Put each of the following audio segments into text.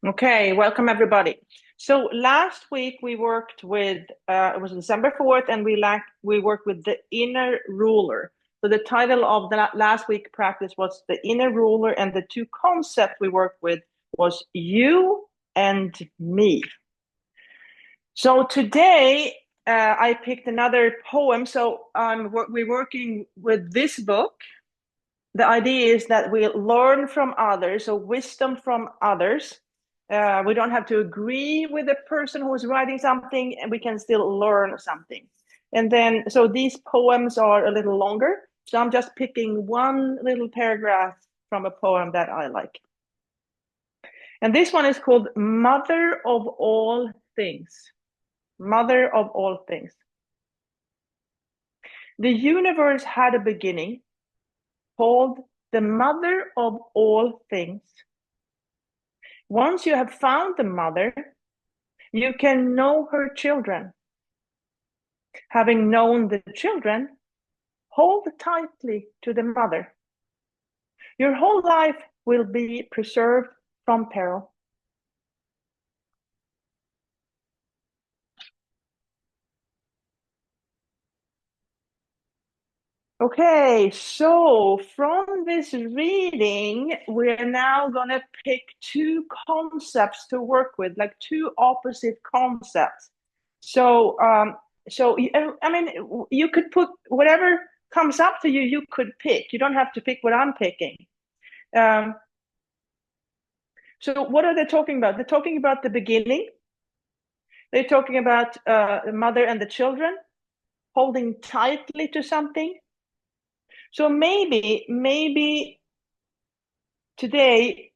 Okay, welcome everybody. So last week we worked with it was December 4th, and we worked with the inner ruler. So the title of the last week practice was the inner ruler, and the two concepts we worked with was you and me. So today I picked another poem. So we're working with this book. The idea is that we learn from others, so wisdom from others. We don't have to agree with the person who is writing something, and we can still learn something. And then, so these poems are a little longer. So I'm just picking one little paragraph from a poem that I like. And this one is called Mother of All Things. Mother of all things. The universe had a beginning called the mother of all things. Once you have found the mother, you can know her children. Having known the children, hold tightly to the mother. Your whole life will be preserved from peril. Okay, so from this reading, we're now going to pick two concepts to work with, like two opposite concepts. So, I mean, you could put whatever comes up to you, you could pick. You don't have to pick what I'm picking. Um, so, what are they talking about? They're talking about the beginning. They're talking about the mother and the children holding tightly to something. So maybe today,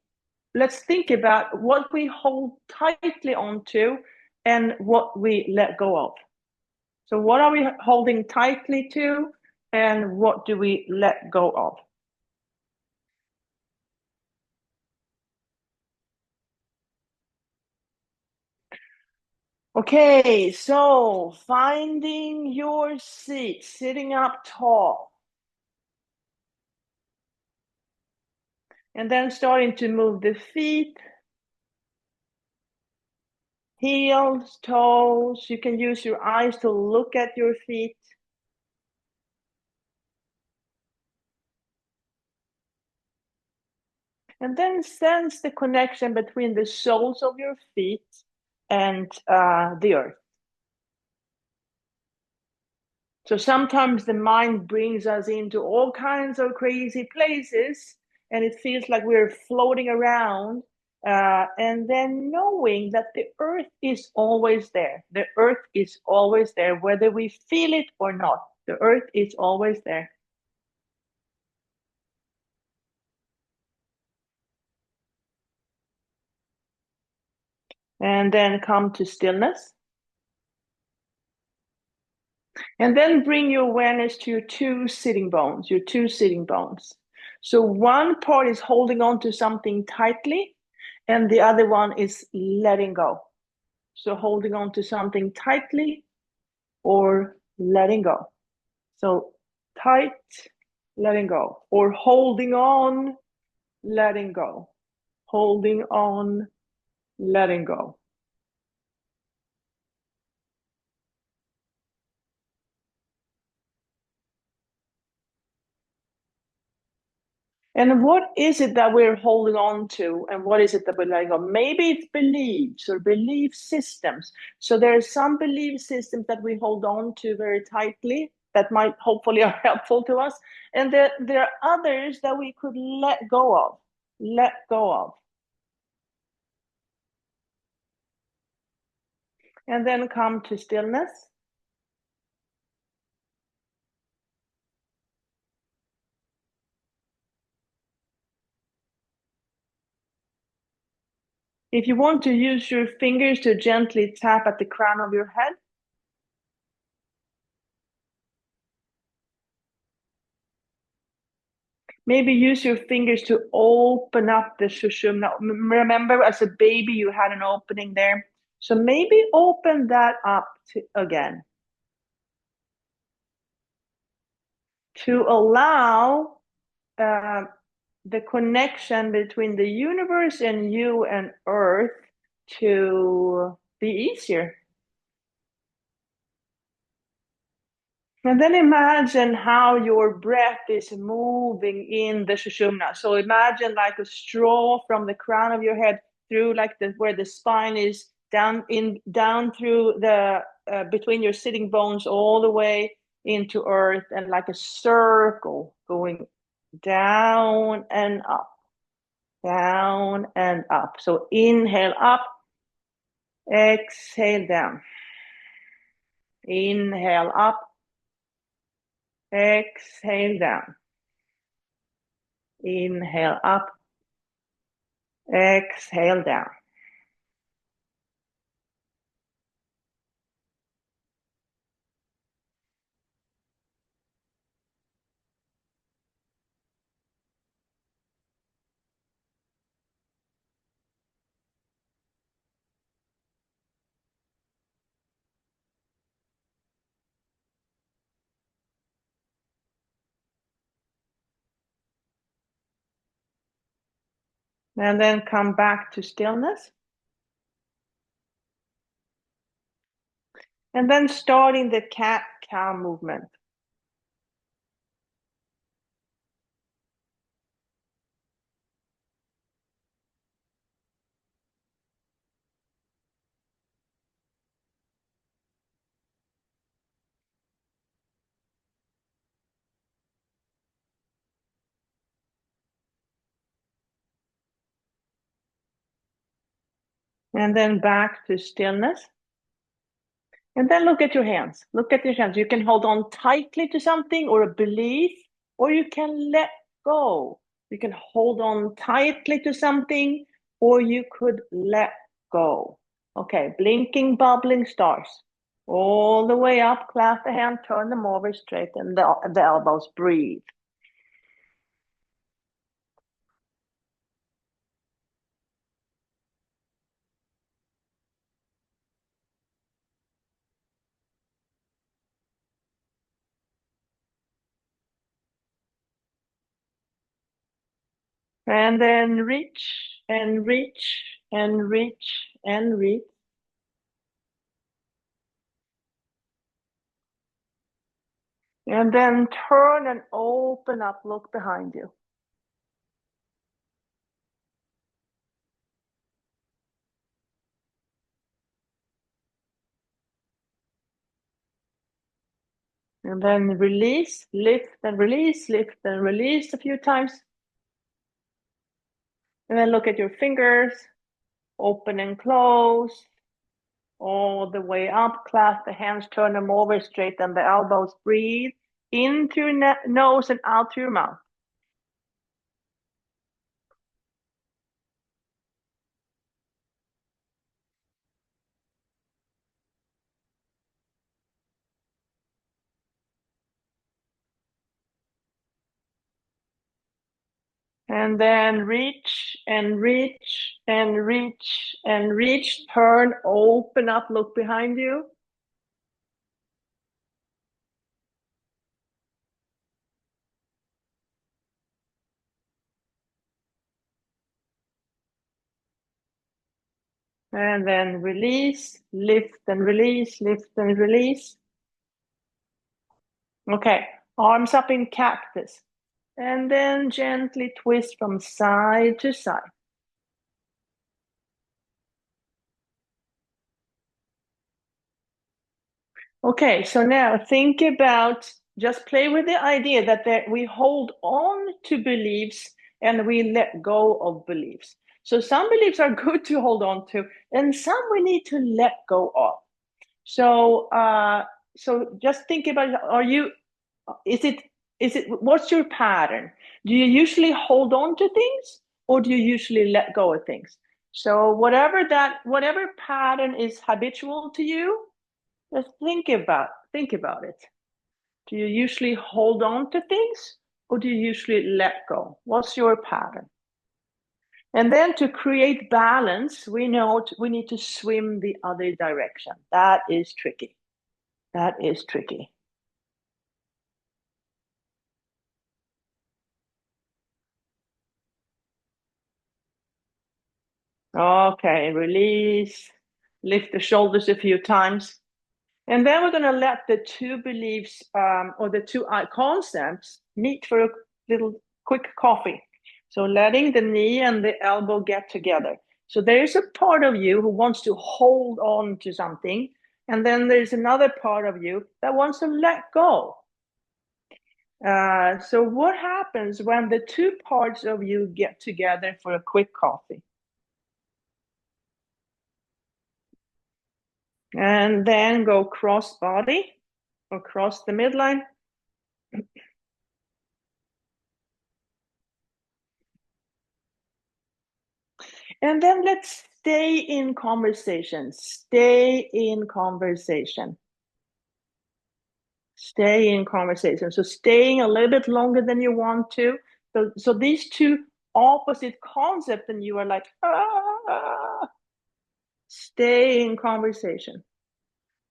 let's think about what we hold tightly onto and what we let go of. So, what are we holding tightly to, and what do we let go of? Okay, so finding your seat, sitting up tall, and then starting to move the feet, heels, toes. You can use your eyes to look at your feet. And then sense the connection between the soles of your feet and the earth. So sometimes the mind brings us into all kinds of crazy places, and it feels like we're floating around. And then knowing that the earth is always there. The earth is always there, whether we feel it or not. The earth is always there. And then come to stillness. And then bring your awareness to your two sitting bones, your two sitting bones. So one part is holding on to something tightly, and the other one is letting go. So holding on to something tightly or letting go. So tight, letting go, or holding on, letting go, holding on, letting go. And what is it that we're holding on to, and what is it that we're letting go? Maybe it's beliefs or belief systems. So there are some belief systems that we hold on to very tightly that might hopefully are helpful to us. And there are others that we could let go of, let go of. And then come to stillness. If you want to use your fingers to gently tap at the crown of your head, maybe use your fingers to open up the sushumna. Remember, as a baby, you had an opening there. So maybe open that up again to allow uh, the connection between the universe and you and Earth to be easier. And then imagine how your breath is moving in the Sushumna. So imagine like a straw from the crown of your head through like where the spine is down through the between your sitting bones all the way into earth, and like a circle going down and up, down and up. So inhale up, exhale down. Inhale up, exhale down. Inhale up, exhale down. And then come back to stillness. And then starting the cat-cow movement. And then back to stillness. And then look at your hands. Look at your hands. You can hold on tightly to something or a belief, or you can let go. You can hold on tightly to something, or you could let go. Okay, blinking, bubbling stars. All the way up, clasp the hand, turn them over, straighten the elbows, breathe. And then reach and reach and reach and reach. And then turn and open up, look behind you. And then release, lift and release a few times. And then look at your fingers, open and close, all the way up, clasp the hands, turn them over, straighten the elbows, breathe in through your nose and out through your mouth. And then reach and reach and reach and reach, turn, open up, look behind you. And then release, lift and release, lift and release. Okay, arms up in cactus. And then gently twist from side to side. Okay, so now think about, just play with the idea that we hold on to beliefs and we let go of beliefs. So some beliefs are good to hold on to, and some we need to let go of. So, so just think about, is it, what's your pattern? Do you usually hold on to things, or do you usually let go of things? So whatever pattern is habitual to you, just think about it. Do you usually hold on to things, or do you usually let go? What's your pattern? And then to create balance, we know we need to swim the other direction. That is tricky. That is tricky. Okay, release, lift the shoulders a few times. And then we're going to let the two beliefs or the two concepts meet for a little quick coffee. So letting the knee and the elbow get together. So there is a part of you who wants to hold on to something. And then there's another part of you that wants to let go. So what happens when the two parts of you get together for a quick coffee? And then go cross body or cross the midline. And then let's stay in conversation. Stay in conversation. Stay in conversation. So staying a little bit longer than you want to. So these two opposite concepts, and you are like, ah, stay in conversation.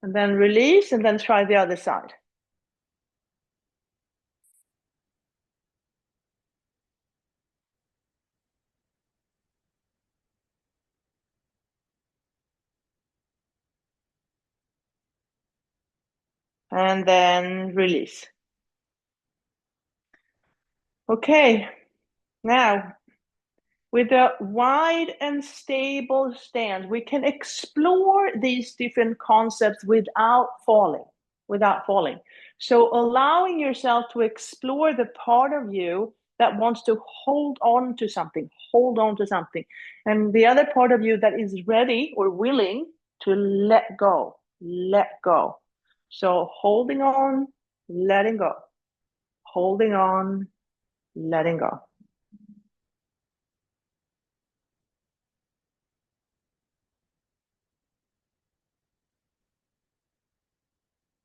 And then release, and then try the other side. And then release. Okay, now with a wide and stable stance, we can explore these different concepts without falling, without falling. So allowing yourself to explore the part of you that wants to hold on to something, hold on to something. And the other part of you that is ready or willing to let go, let go. So holding on, letting go, holding on, letting go.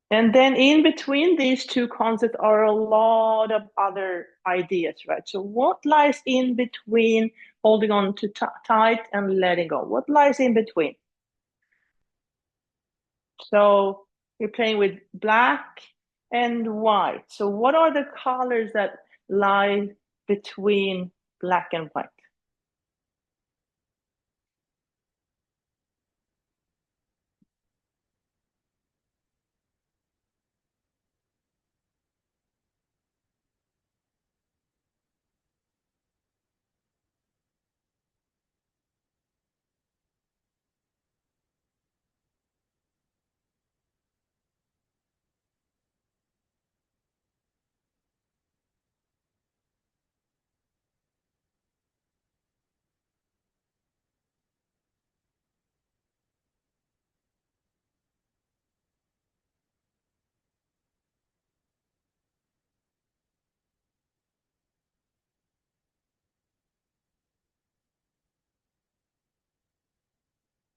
And then in between these two concepts are a lot of other ideas, right? So what lies in between holding on to tight and letting go? What lies in between? So you're playing with black and white. So what are the colors that lie between black and white?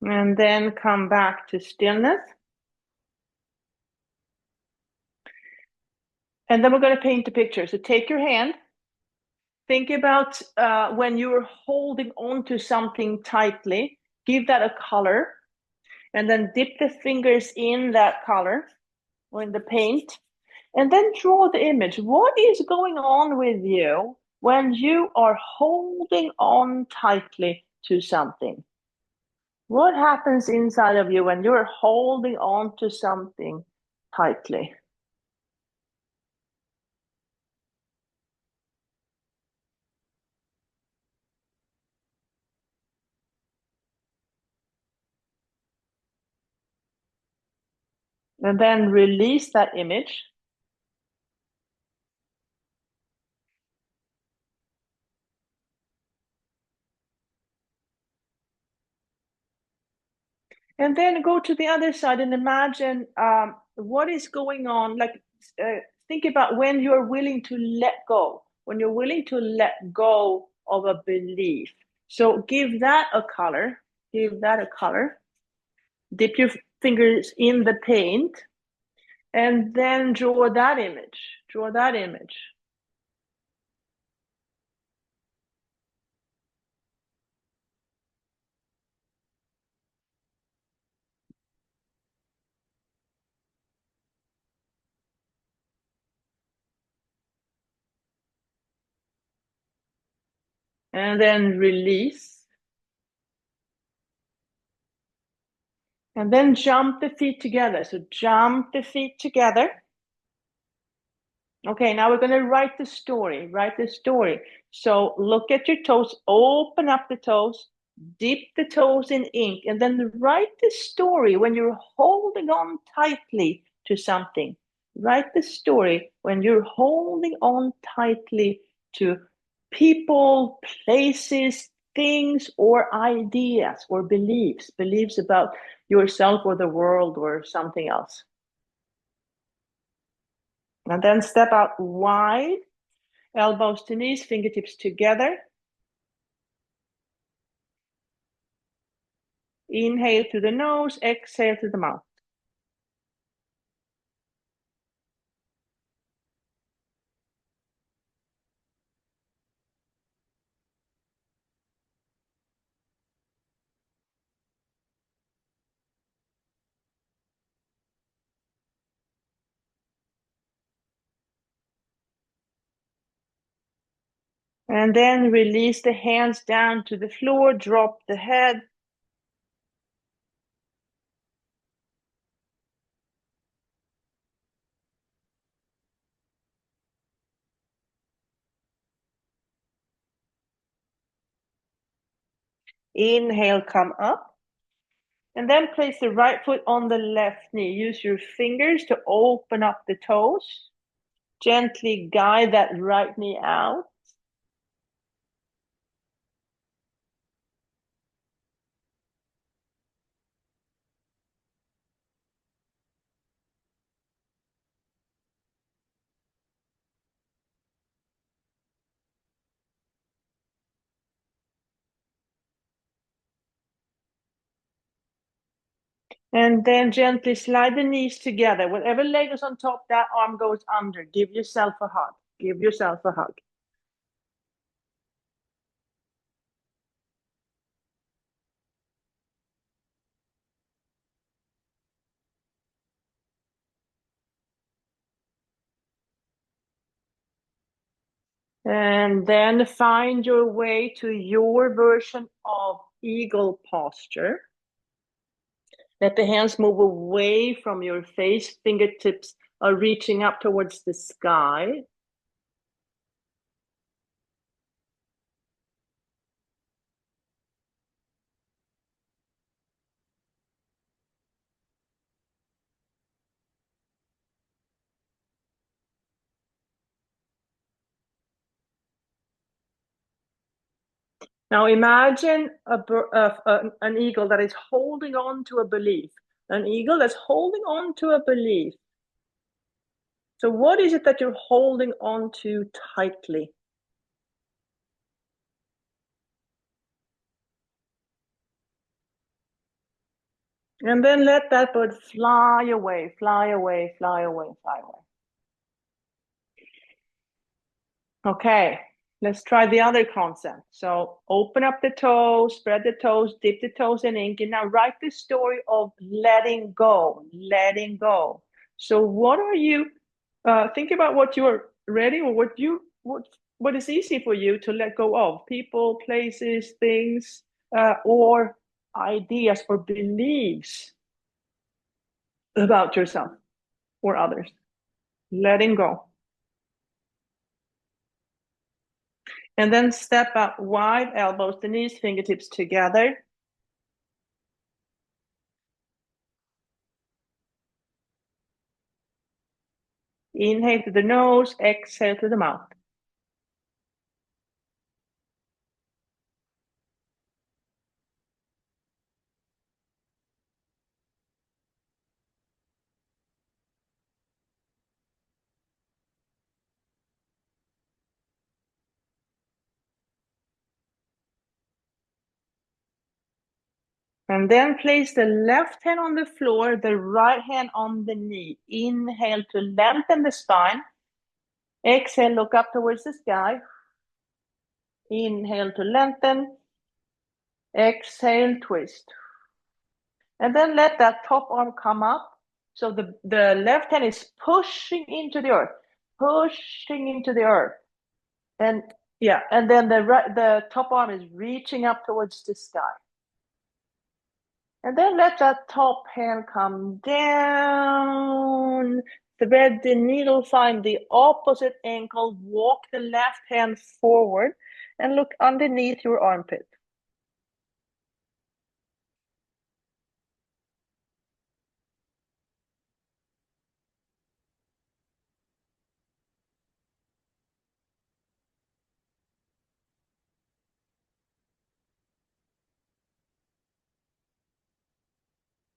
And then come back to stillness. And then we're going to paint a picture. So take your hand. Think about when you're holding on to something tightly, give that a color, and then dip the fingers in that color or in the paint, and then draw the image. What is going on with you when you are holding on tightly to something? What happens inside of you when you're holding on to something tightly? And then release that image. And then go to the other side and imagine what is going on. Like, think about when you're willing to let go, when you're willing to let go of a belief. So give that a color, give that a color, dip your fingers in the paint, and then draw that image, draw that image. And then release. And then jump the feet together. So jump the feet together. Okay, now we're going to write the story. Write the story. So look at your toes, open up the toes, dip the toes in ink, and then write the story when you're holding on tightly to something. Write the story when you're holding on tightly to people, places, things, or ideas, or beliefs about yourself or the world or something else. And then step out wide, elbows to knees, fingertips together. Inhale through the nose, exhale through the mouth. And then release the hands down to the floor, drop the head. Inhale, come up. And then place the right foot on the left knee. Use your fingers to open up the toes. Gently guide that right knee out. And then gently slide the knees together. Whatever leg is on top, that arm goes under. Give yourself a hug. Give yourself a hug. And then find your way to your version of eagle posture. Let the hands move away from your face. Fingertips are reaching up towards the sky. Now imagine an eagle that is holding on to a belief. An eagle that's holding on to a belief. So what is it that you're holding on to tightly? And then let that bird fly away, fly away, fly away, fly away. Okay, let's try the other concept. So open up the toes, spread the toes, dip the toes in ink, and now write the story of letting go, letting go. So what are you, think about what you're ready or what is easy for you to let go of, people, places, things, or ideas or beliefs about yourself or others. Letting go. And then step out wide, elbows to knees, fingertips together. Inhale through the nose, exhale through the mouth. And then place the left hand on the floor, the right hand on the knee. Inhale to lengthen the spine. Exhale, look up towards the sky. Inhale to lengthen. Exhale, twist. And then let that top arm come up. So the left hand is pushing into the earth, pushing into the earth. And yeah, and then the top arm is reaching up towards the sky. And then let that top hand come down. Thread the needle, find the opposite ankle, walk the left hand forward, and look underneath your armpit.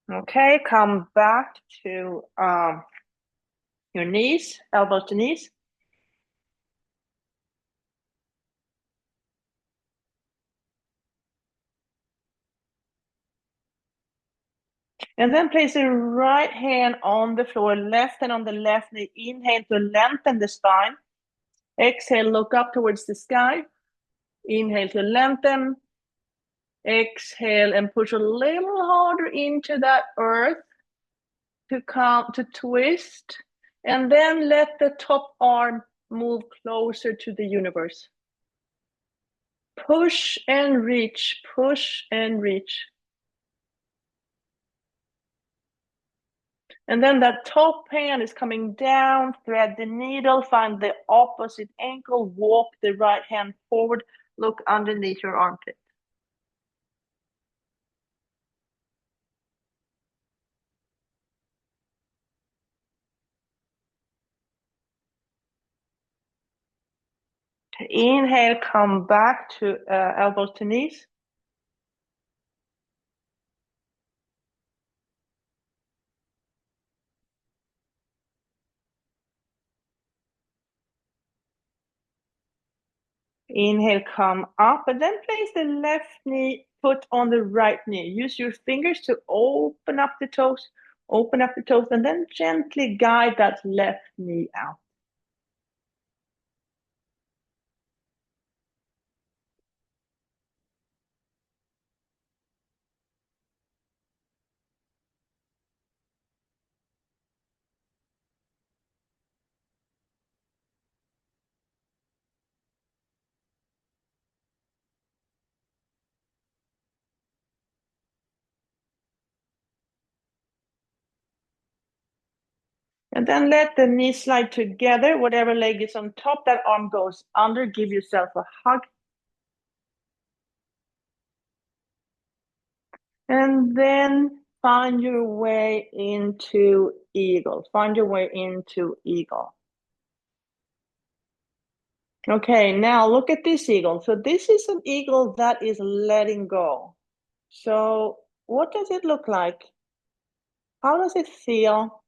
Okay, come back to your knees, elbows to knees. And then place the right hand on the floor, left hand on the left knee. Inhale to lengthen the spine. Exhale, look up towards the sky. Inhale to lengthen. Exhale and push a little harder into that earth to twist. And then let the top arm move closer to the universe. Push and reach, push and reach. And then that top hand is coming down, thread the needle, find the opposite ankle, walk the right hand forward, look underneath your armpit. Inhale, come back to elbows to knees. Inhale, come up, and then place the left knee foot on the right knee. Use your fingers to open up the toes, and then gently guide that left knee out. And then let the knees slide together. Whatever leg is on top, that arm goes under. Give yourself a hug. And then find your way into eagle. Find your way into eagle. Okay, now look at this eagle. So this is an eagle that is letting go. So what does it look like? How does it feel?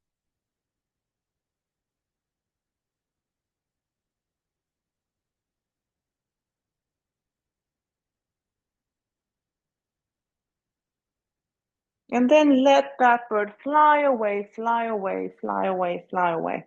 And then let that bird fly away, fly away, fly away, fly away.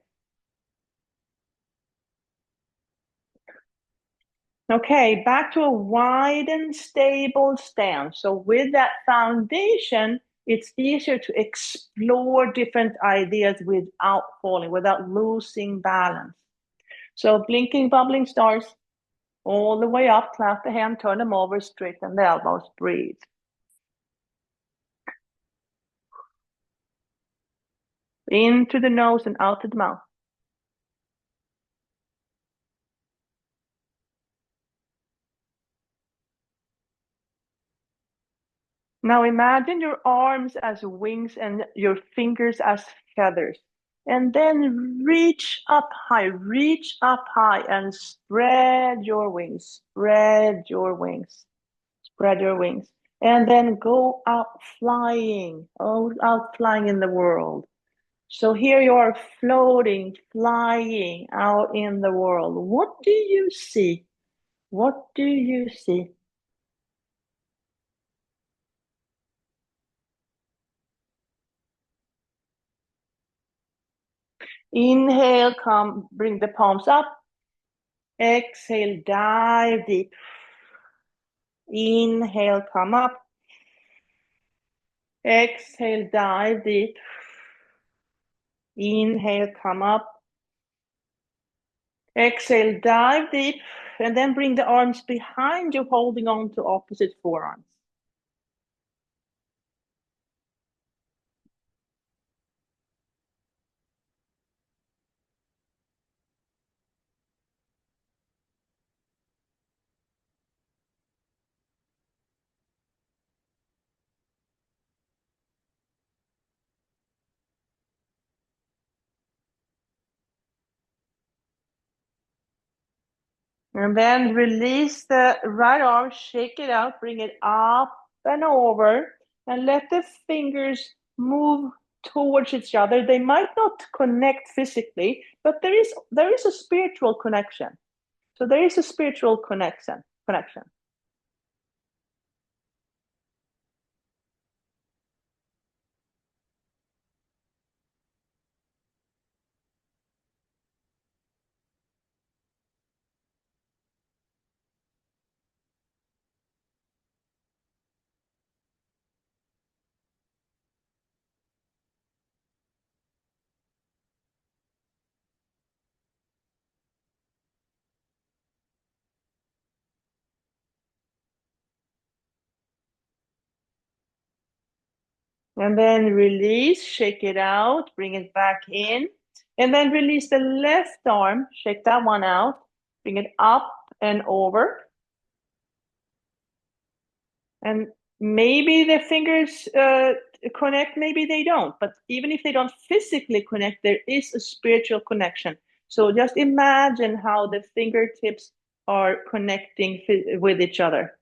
Okay, back to a wide and stable stance. So with that foundation, it's easier to explore different ideas without falling, without losing balance. So blinking, bubbling stars, all the way up, clasp the hand, turn them over, straighten the elbows, breathe. Into the nose and out to the mouth. Now imagine your arms as wings and your fingers as feathers. And then reach up high, and spread your wings, spread your wings, spread your wings. And then go out flying, out flying in the world. So here you are floating, flying out in the world. What do you see? What do you see? Inhale, come, bring the palms up. Exhale, dive deep. Inhale, come up. Exhale, dive deep. Inhale, come up. Exhale, dive deep. And then bring the arms behind you, holding on to opposite forearms. And then release the right arm, shake it out, bring it up and over, and let the fingers move towards each other. They might not connect physically, but there is a spiritual connection. So there is a spiritual connection. And then release, shake it out, bring it back in. And then release the left arm, shake that one out, bring it up and over. And maybe the fingers connect, maybe they don't. But even if they don't physically connect, there is a spiritual connection. So just imagine how the fingertips are connecting with each other.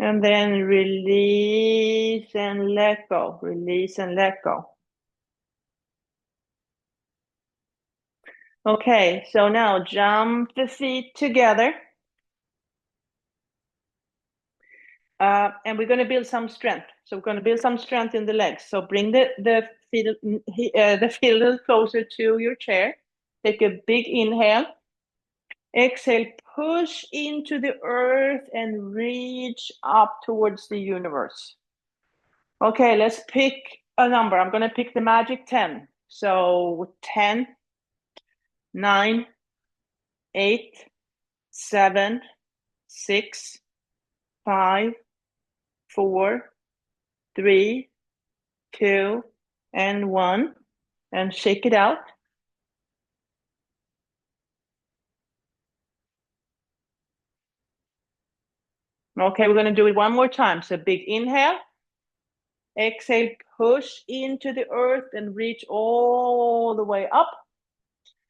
And then release and let go. Release and let go. Okay, so now jump the feet together. And we're going to build some strength. So we're going to build some strength in the legs. So bring the feet a little closer to your chair. Take a big inhale. Exhale, push into the earth and reach up towards the universe. Okay, let's pick a number. I'm going to pick the magic 10. So 10, 9, 8, 7, 6, 5, 4, 3, 2, and 1. And shake it out. Okay, we're going to do it one more time. So big inhale. Exhale, push into the earth and reach all the way up.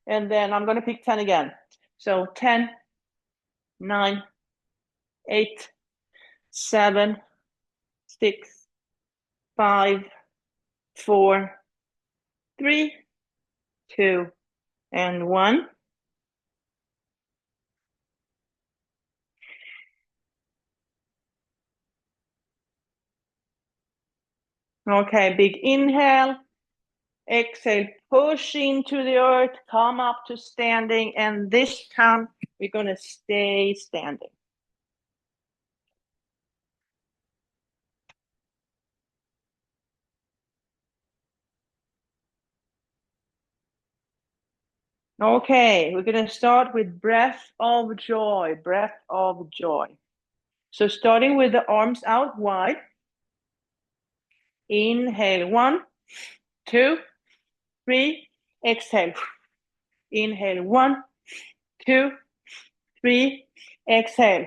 And then I'm going to pick 10 again. So 10, 9, 8, 7, 6, 5, 4, 3, 2, and 1. Okay, big inhale. Exhale, push into the earth, come up to standing, and this time we're going to stay standing. Okay, we're going to start with breath of joy, breath of joy. So starting with the arms out wide. Inhale, 1, 2, 3. Exhale. Inhale, 1, 2, 3. Exhale.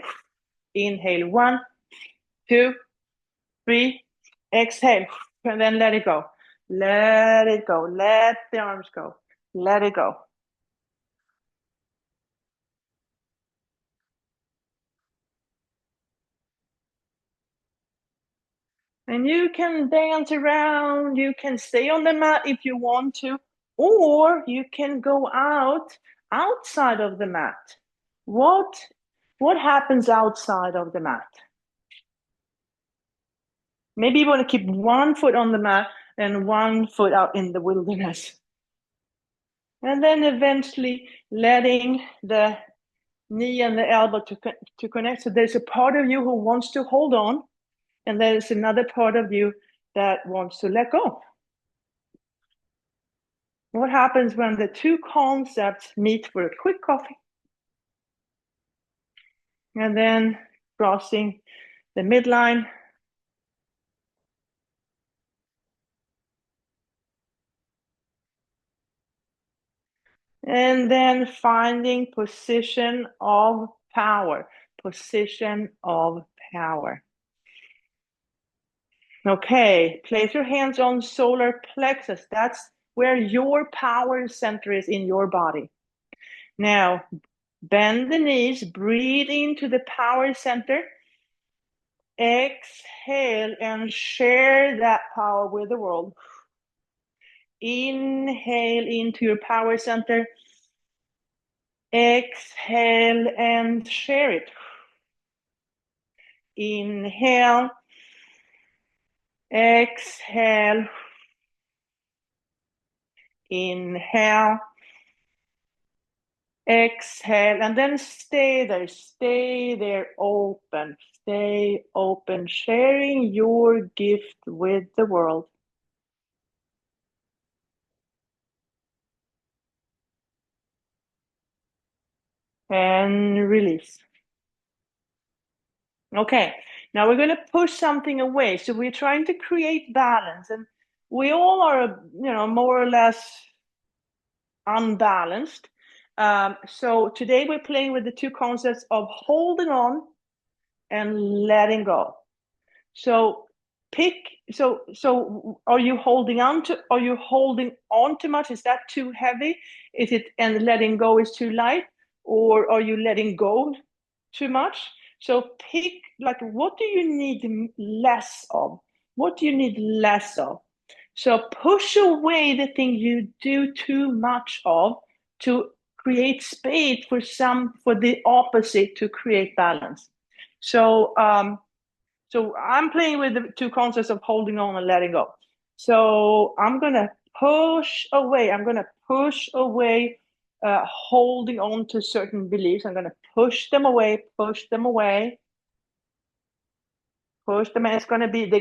Inhale, 1, 2, 3. Exhale. And then let it go. Let it go. Let the arms go. Let it go. And you can dance around, you can stay on the mat if you want to, or you can go outside of the mat. What happens outside of the mat? Maybe you want to keep one foot on the mat and one foot out in the wilderness. And then eventually letting the knee and the elbow to connect. So there's a part of you who wants to hold on, and there's another part of you that wants to let go. What happens when the two concepts meet for a quick coffee? And then crossing the midline. And then finding position of power. Position of power. Okay, place your hands on solar plexus. That's where your power center is in your body. Now, bend the knees, breathe into the power center. Exhale and share that power with the world. Inhale into your power center. Exhale and share it. Inhale. Exhale. Inhale. Exhale. And then stay there open. Stay open, sharing your gift with the world. And release. Okay, now we're going to push something away. So we're trying to create balance, and we all are, more or less unbalanced. So today we're playing with the two concepts of holding on and letting go. So pick. So are you holding on to? Are you holding on too much? Is that too heavy? Is it, and letting go is too light, or are you letting go too much? So pick, like, what do you need less of? What do you need less of? So push away the thing you do too much of to create space for the opposite, to create balance. So I'm playing with the two concepts of holding on and letting go. So I'm gonna push away. I'm gonna push away holding on to certain beliefs. I'm gonna push them away, push them away, push them. And it's gonna be, they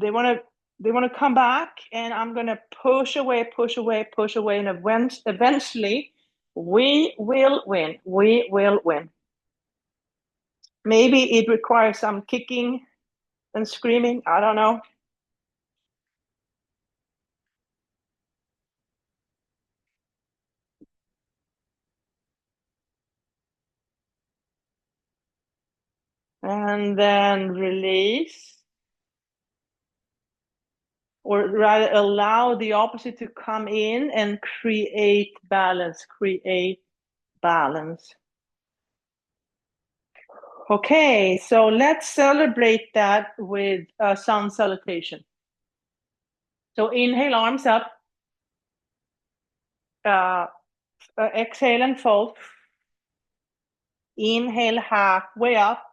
wanna come back, and I'm gonna push away, push away, push away, and eventually we will win. We will win. Maybe it requires some kicking and screaming. I don't know. And then release, or rather allow the opposite to come in and create balance. Okay, so let's celebrate that with a sun salutation. So inhale, arms up. Exhale and fold. Inhale, halfway up.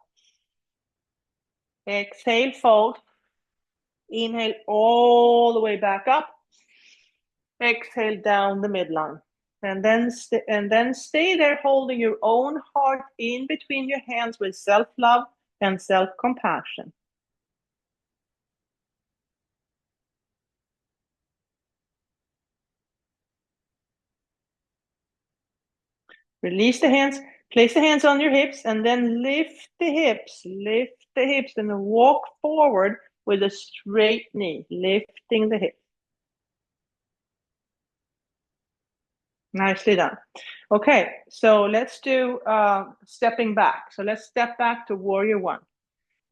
Exhale, fold. Inhale all the way back up. Exhale down the midline. And then stay there holding your own heart in between your hands with self-love and self-compassion. Release the hands, place the hands on your hips, and then lift the hips, and walk forward with a straight knee, lifting the hips. Nicely done. Okay, so let's do stepping back. So let's step back to warrior one.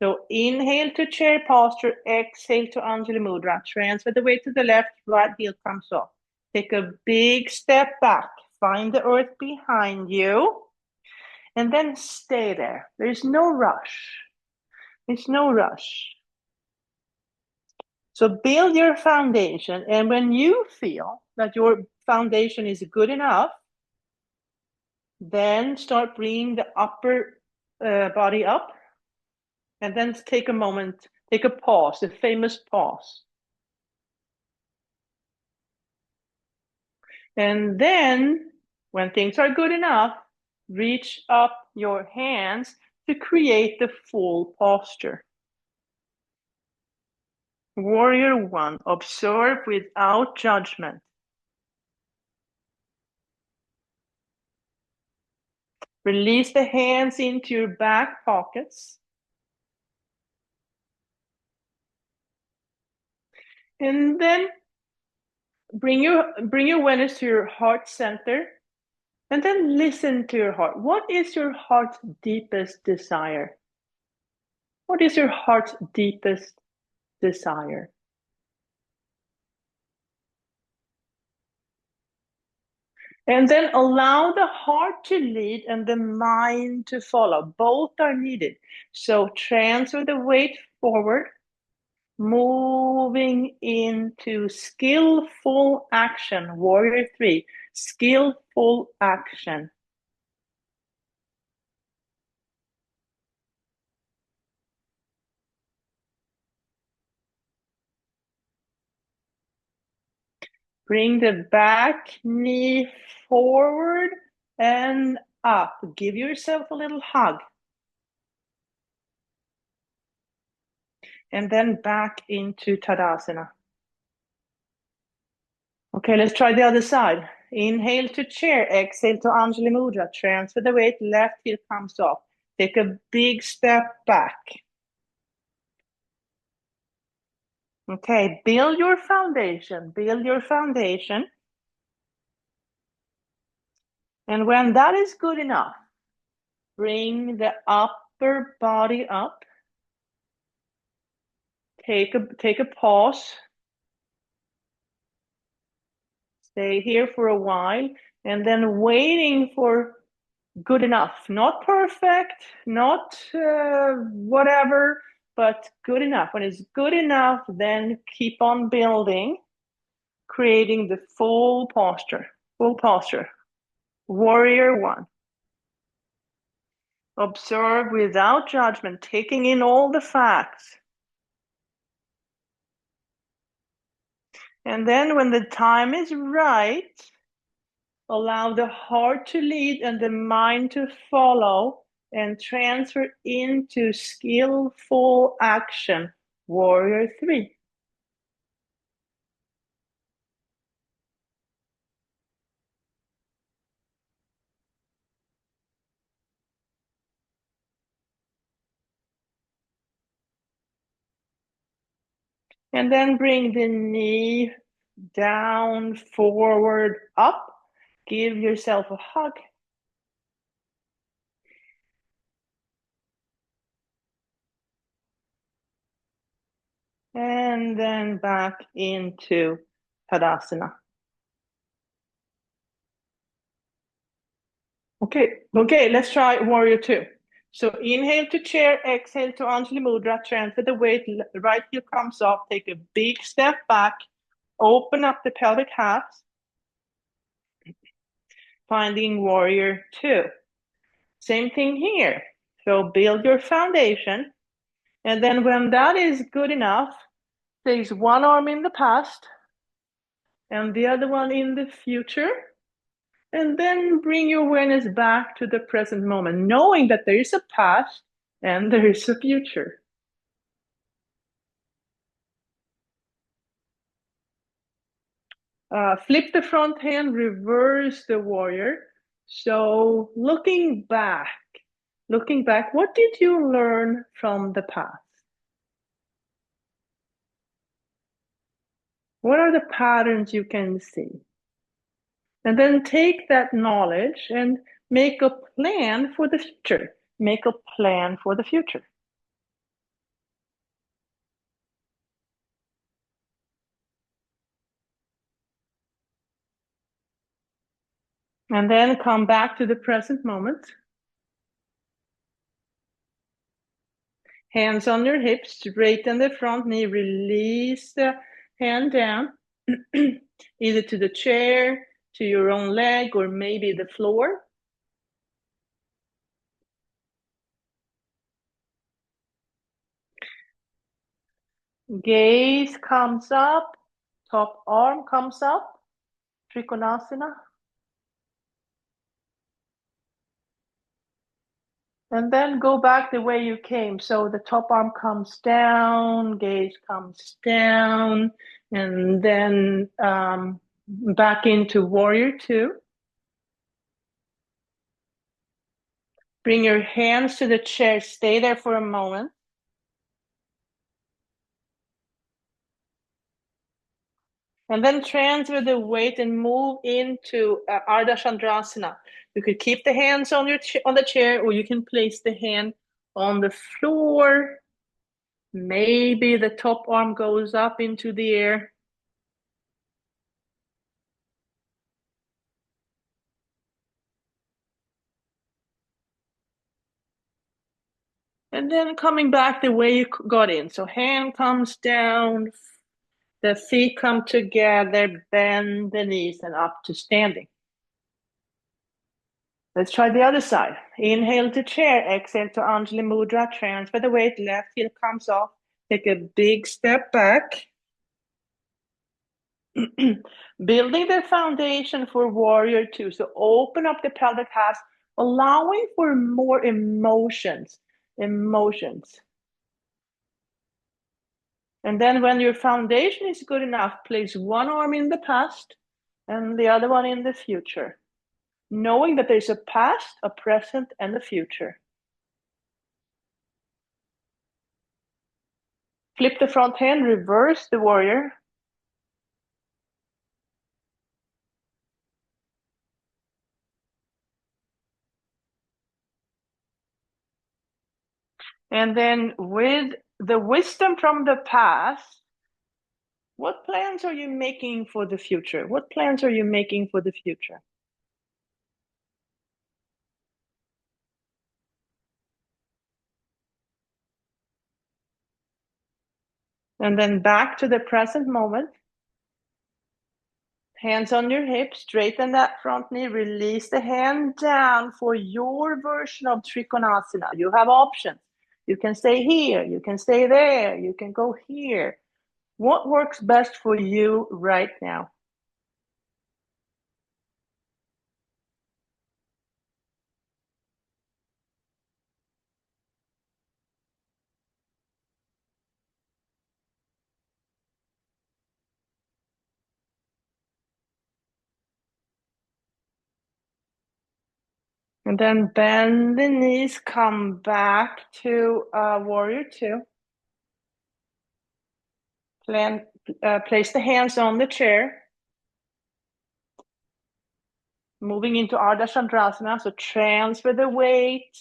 So inhale to chair posture, exhale to Anjali Mudra. Transfer the weight to the left, right heel comes off. Take a big step back. Find the earth behind you. And then stay there. There's no rush. It's no rush. So build your foundation. And when you feel that your foundation is good enough, then start bringing the upper body up. And then take a moment, take a pause, the famous pause. And then, when things are good enough, reach up your hands to create the full posture. Warrior one, observe without judgment. Release the hands into your back pockets. And then bring your awareness to your heart center. And then listen to your heart. What is your heart's deepest desire? What is your heart's deepest desire? And then allow the heart to lead and the mind to follow. Both are needed. So transfer the weight forward, moving into skillful action. Warrior 3, skillful action. Bring the back knee forward and up. Give yourself a little hug. And then back into Tadasana. Okay, let's try the other side. Inhale to chair, exhale to Anjali Mudra. Transfer the weight, left heel comes off. Take a big step back. Okay, build your foundation, build your foundation. And when that is good enough, bring the upper body up. Take a pause. Stay here for a while, and then waiting for good enough. Not perfect, not whatever, but good enough. When it's good enough, then keep on building, creating the full posture. Full posture. Warrior 1. Observe without judgment, taking in all the facts. And then when the time is right, allow the heart to lead and the mind to follow, and transfer into skillful action. Warrior 3. And then bring the knee down, forward, up. Give yourself a hug. And then back into Tadasana. Okay, let's try Warrior 2. So inhale to chair, exhale to Anjali Mudra, transfer the weight, right heel comes off, take a big step back, open up the pelvic halves, finding Warrior 2. Same thing here. So build your foundation, and then when that is good enough, place one arm in the past and the other one in the future, and then bring your awareness back to the present moment, knowing that there is a past and there is a future. Flip the front hand, reverse the warrior. So looking back, what did you learn from the past? What are the patterns you can see? And then take that knowledge and make a plan for the future. Make a plan for the future. And then come back to the present moment. Hands on your hips, straighten the front knee, release the hand down, either to the chair, to your own leg, or maybe the floor. Gaze comes up, top arm comes up, Trikonasana. And then go back the way you came. So the top arm comes down, gaze comes down, and then back into Warrior 2. Bring your hands to the chair. Stay there for a moment. And then transfer the weight and move into Ardha Chandrasana. You could keep the hands on the chair, or you can place the hand on the floor. Maybe the top arm goes up into the air. And then coming back the way you got in. So hand comes down, the feet come together, bend the knees and up to standing. Let's try the other side. Inhale to chair, exhale to Anjali Mudra, transfer the weight, left heel comes off. Take a big step back. Building the foundation for warrior two. So open up the pelvic half, allowing for more emotions. And then when your foundation is good enough, place one arm in the past and the other one in the future, knowing that there's a past, a present, and a future. Flip the front hand, reverse the warrior. And then with the wisdom from the past, what plans are you making for the future? What plans are you making for the future? And then back to the present moment. Hands on your hips, straighten that front knee, release the hand down for your version of Trikonasana. You have options. You can stay here, you can stay there, you can go here. What works best for you right now? And then bend the knees, come back to warrior two. Place the hands on the chair. Moving into Ardha Chandrasana, so transfer the weight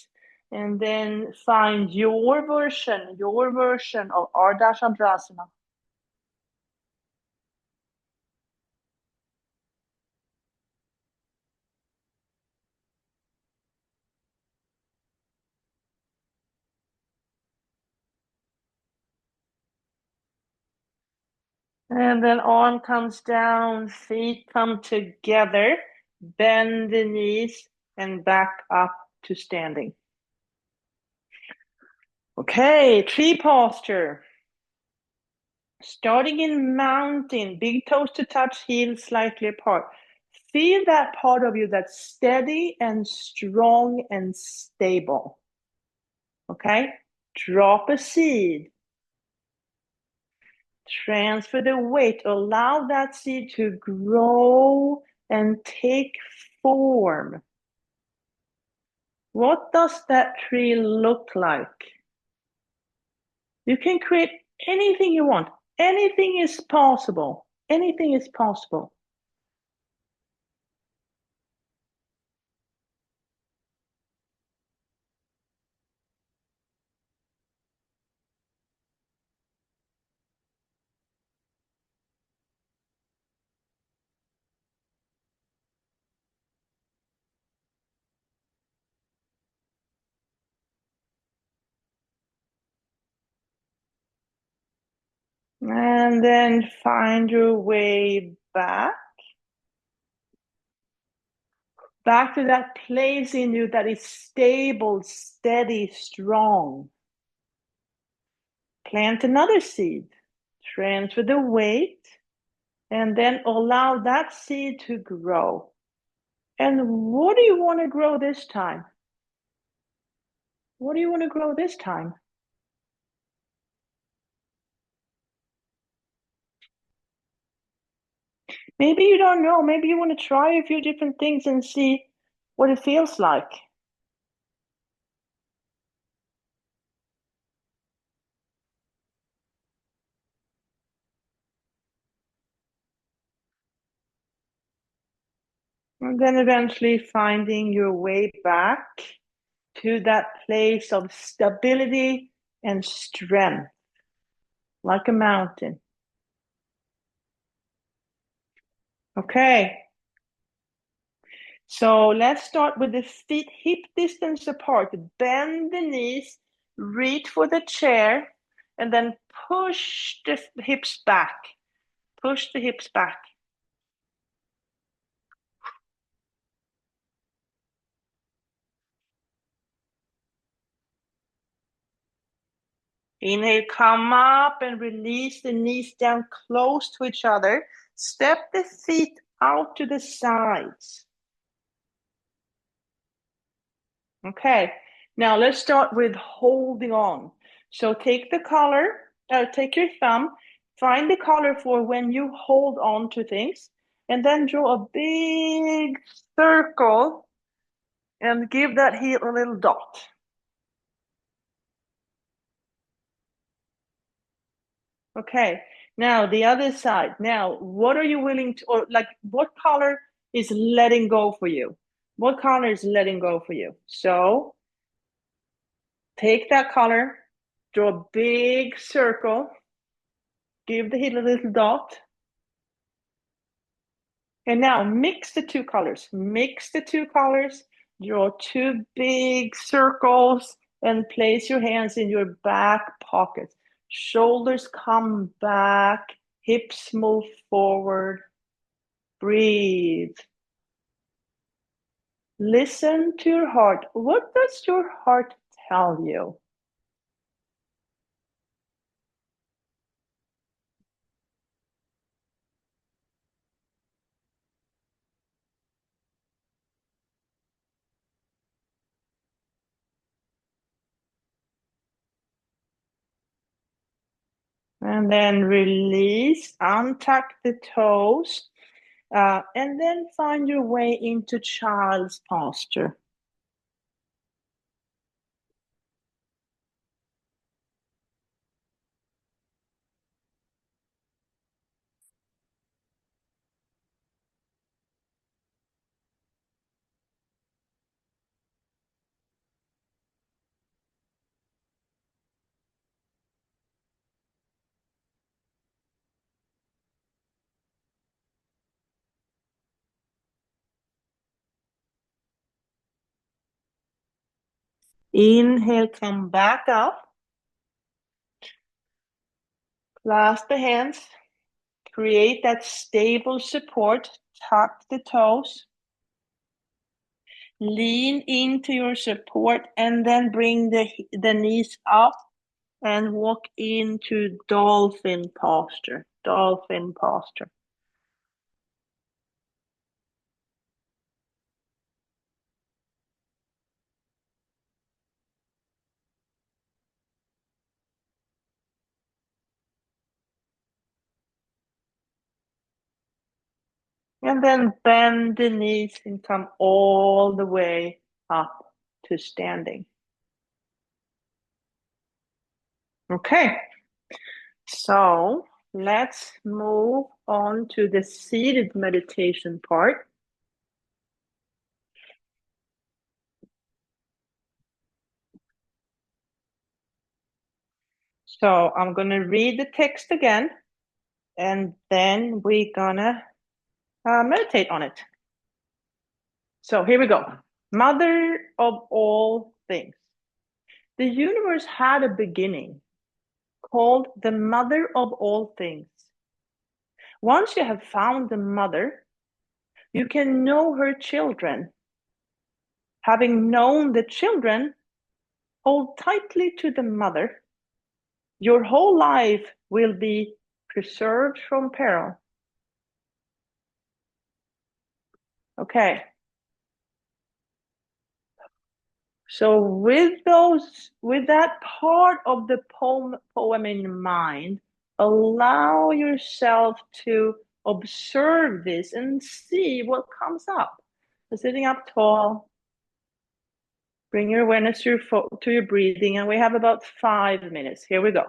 and then find your version of Ardha Chandrasana. And then arm comes down, feet come together, bend the knees and back up to standing. Okay, tree posture. Starting in mountain, big toes to touch, heels slightly apart. Feel that part of you that's steady and strong and stable. Okay? Drop a seed. Transfer the weight. Allow that seed to grow and take form. What does that tree look like? You can create anything you want. Anything is possible. Anything is possible. And then find your way back to that place in you that is stable, steady, strong. Plant another seed, transfer the weight, and then allow that seed to grow. And what do you want to grow this time? What do you want to grow this time? Maybe you don't know. Maybe you want to try a few different things and see what it feels like. And then eventually finding your way back to that place of stability and strength, like a mountain. Okay. So let's start with the feet hip distance apart. Bend the knees, reach for the chair, and then push the hips back. Push the hips back. Inhale, come up and release the knees down close to each other. Step the feet out to the sides. Okay, now let's start with holding on. So take the collar, take your thumb, find the collar for when you hold on to things, and then draw a big circle and give that heel a little dot. Okay, now the other side. Now, what are you willing to, or like, what color is letting go for you? What color is letting go for you? So take that color, draw a big circle, give the heel a little dot, and now mix the two colors. Mix the two colors, draw two big circles, and place your hands in your back pockets. Shoulders come back, hips move forward. Breathe. Listen to your heart. What does your heart tell you? And then release, untuck the toes, and then find your way into child's posture. Inhale, come back up. Clasp the hands. Create that stable support. Tuck the toes. Lean into your support and then bring the knees up and walk into dolphin posture. Dolphin posture. And then bend the knees and come all the way up to standing. Okay, so let's move on to the seated meditation part. So I'm going to read the text again, and then we're going to meditate on it. So here we go. Mother of all things. The universe had a beginning called the mother of all things. Once you have found the mother, you can know her children. Having known the children, hold tightly to the mother. Your whole life will be preserved from peril. Okay. So with that part of the poem in mind, allow yourself to observe this and see what comes up. So sitting up tall, bring your awareness to your breathing, and we have about 5 minutes. Here we go.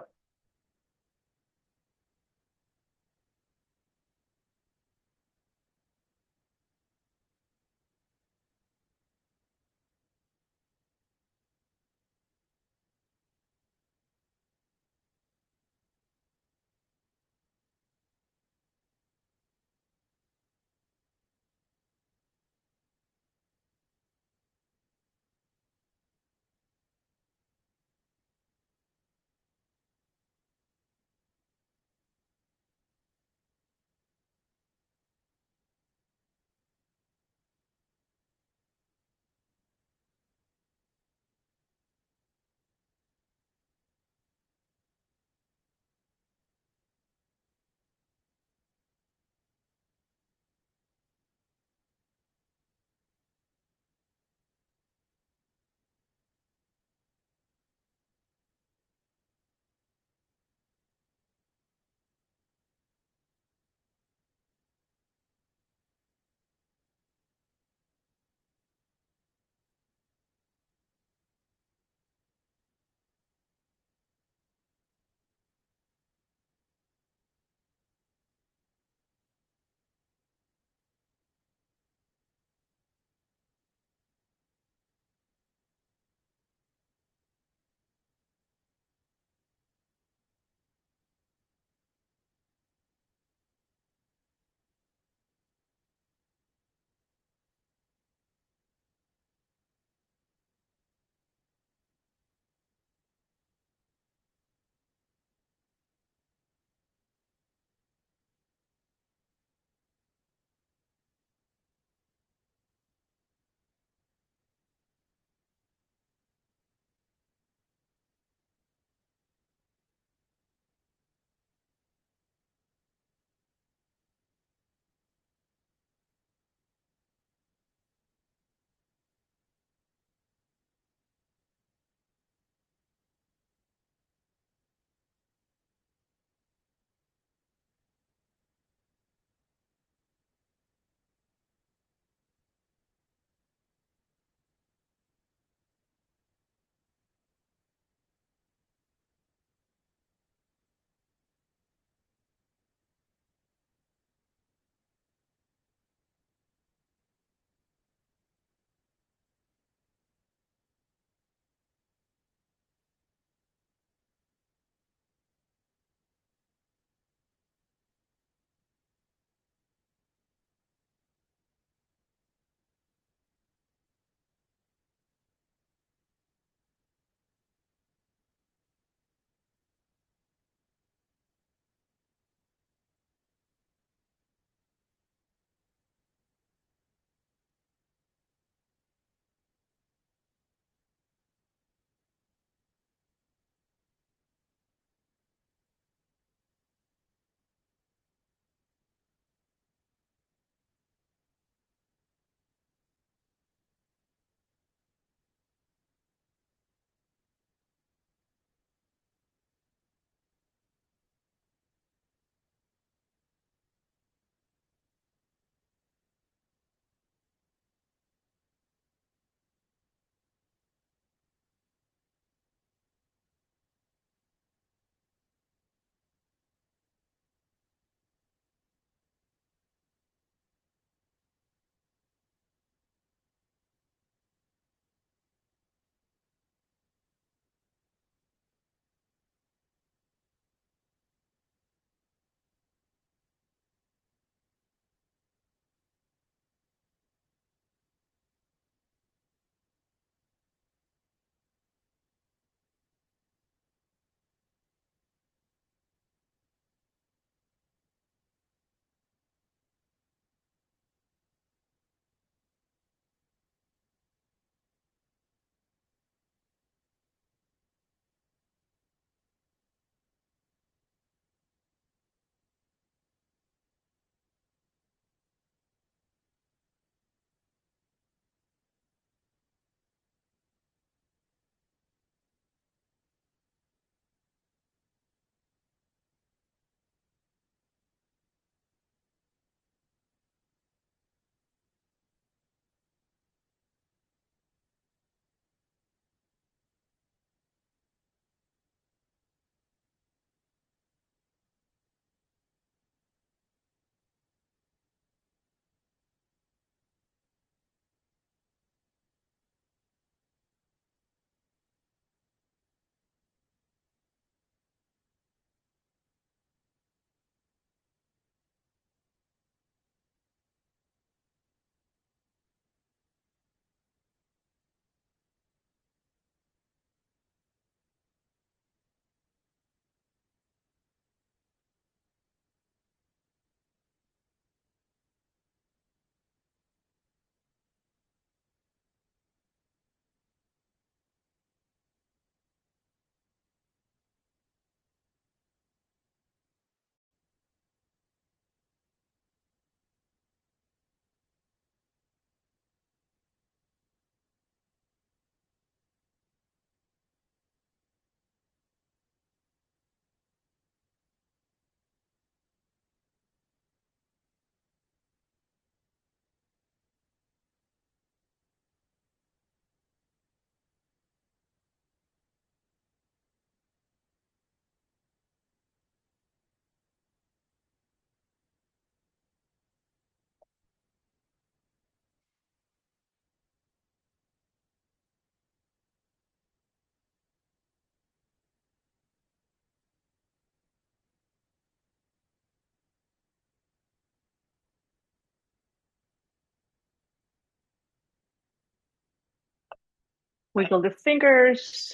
Wiggle the fingers,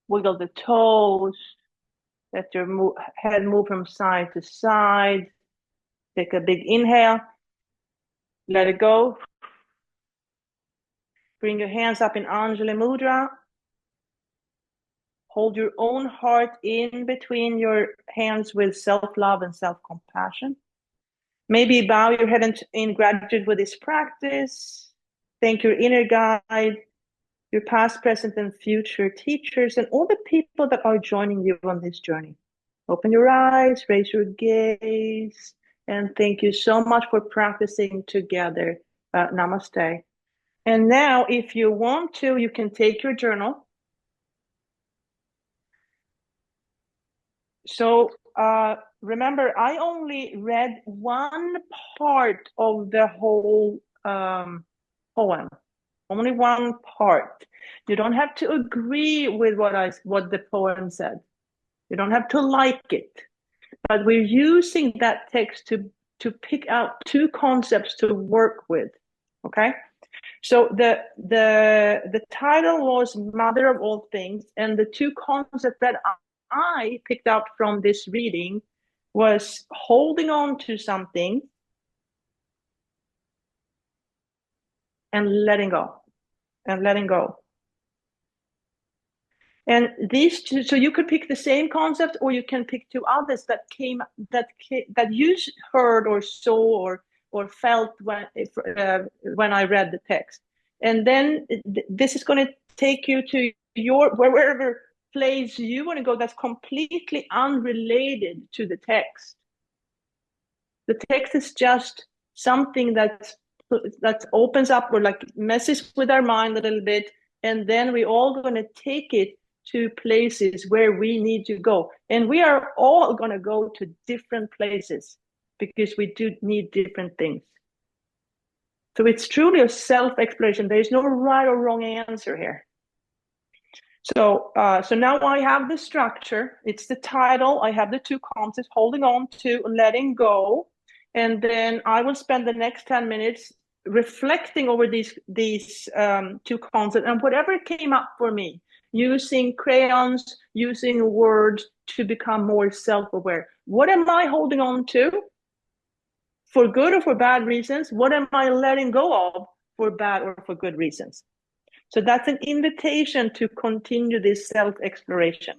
wiggle the toes, let your head move from side to side. Take a big inhale, let it go. Bring your hands up in Anjali Mudra. Hold your own heart in between your hands with self-love and self-compassion. Maybe bow your head in gratitude for this practice. Thank your inner guide, your past, present, and future teachers, and all the people that are joining you on this journey. Open your eyes, raise your gaze, and thank you so much for practicing together. Namaste. And now, if you want to, you can take your journal. So remember, I only read one part of the whole poem, only one part. You don't have to agree with what the poem said. You don't have to like it, but we're using that text to pick out two concepts to work with. Okay, so the title was Mother of All Things, and the two concepts that I picked out from this reading was holding on to something and letting go, and letting go. And these two, so you could pick the same concept, or you can pick two others that you heard or saw or felt when I read the text. And then this is going to take you to wherever place you want to go that's completely unrelated to the text. The text is just something that opens up or like messes with our mind a little bit, and then we're all going to take it to places where we need to go. And we are all going to go to different places because we do need different things. So it's truly a self-exploration. There is no right or wrong answer here. So now I have the structure. It's the title. I have the two concepts, holding on to, letting go. And then I will spend the next 10 minutes reflecting over these two concepts and whatever came up for me, using crayons, using words to become more self-aware. What am I holding on to for good or for bad reasons? What am I letting go of for bad or for good reasons? So that's an invitation to continue this self-exploration.